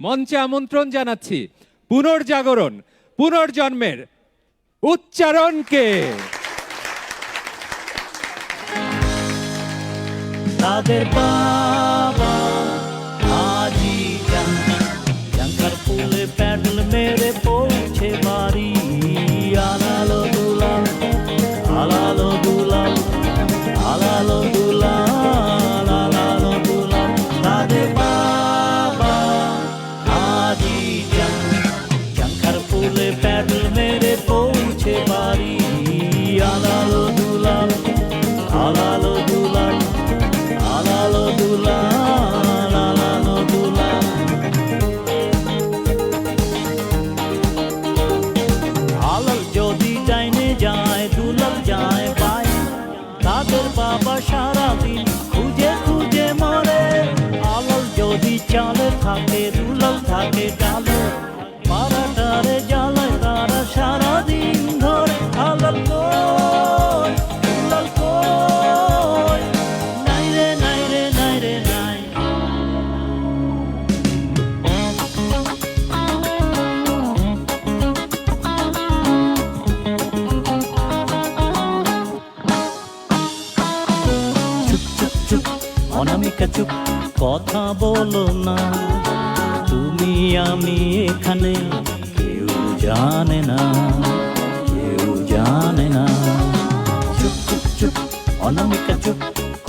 মঞ্চে আমন্ত্রণ জানাচ্ছি পুনর্জাগরণ পুনর্জন্মের উচ্চারণকে। তাদের বাবা আজি জাঙ্কার ফুলে প্যাডেল মেরে পৌঁছে বাড়ি। আলালো দুলাল আলালো দুলাল আলালো দুলাল আলালো দুলাল। তাদের বাবা আজি জাঙ্কার ফুলে প্যাডেল মেরে পৌঁছে বাড়ি। আলালো দুলাল আলালো দুলাল আলালো দুলাল আলালো দুলাল। আলাল যদি ডাইনে যায় দুলাল যায় পায়। তাদের বাবা সারাদিন খুঁজে খুঁজে মরে। আলাল যদি চালে থাকে দুলাল থাকে ডালে। পাড়াটারে জ্বালায় তারা সারাদিন ধরে। আলাল কই দুলাল কই, নাই রে নাই রে নাই রে নাই। চুপ চুপ চুপ অনামিকা চুপ, কথা বলো না। তুমি আমি এখানে কেউ জানে না, কেউ জানে না। চুপ চুপ চুপ অনামিকা চুপ,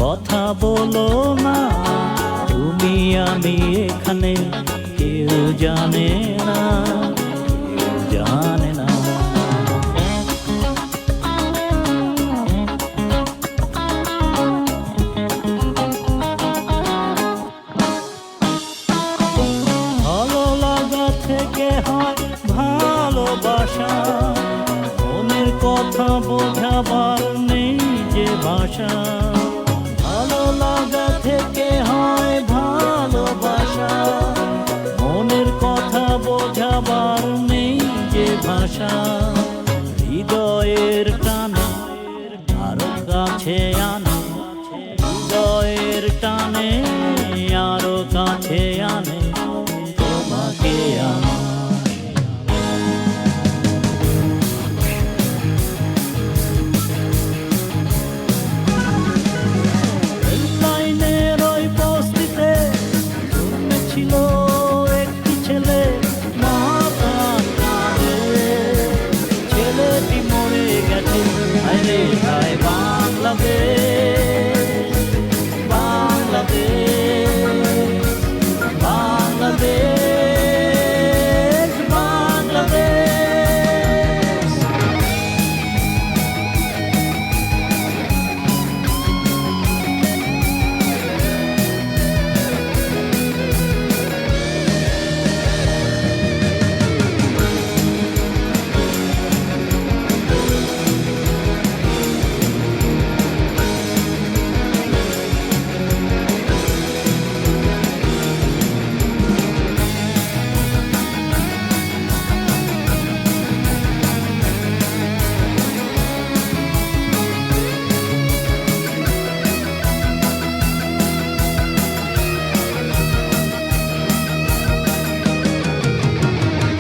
কথা বলো না। তুমি আমি এখানে কেউ জানে না, কেউ জানে না। ভালো লাগা থেকে হয় ভালোবাসা। মনের কথা বোঝাবার নেই যে ভাষা। ভালো লাগা থেকে হয় ভালোবাসা। মনের কথা বোঝাবার নেই যে ভাষা। হৃদয়ের টানে আরো কাছে আনে, হৃদয়ের টানে আরো কাছে আনে তোমাকে আমার। লাইনের ওই বস্তিতে ছিল একটি ছেলে, মহাপ্রাণ কাঁদে। ছেলেটি মরে গেছে, আরে হায় বাংলাদেশ বাংলাদেশ বাংলাদেশ বাংলাদেশ।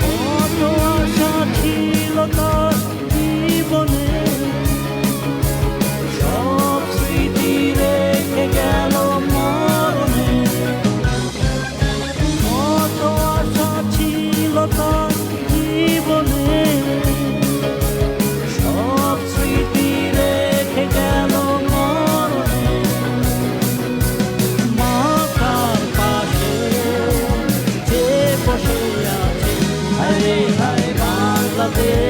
কত আশা ছিল তার জীবনে, সব স্মৃতি রেখে গেল মরণে। কত আশা ছিল তার জীবনে, সব স্মৃতি রেখে গেল মরণে। মাথার পাশে যে বসে আছে, হায় রে হায় বাংলাদেশ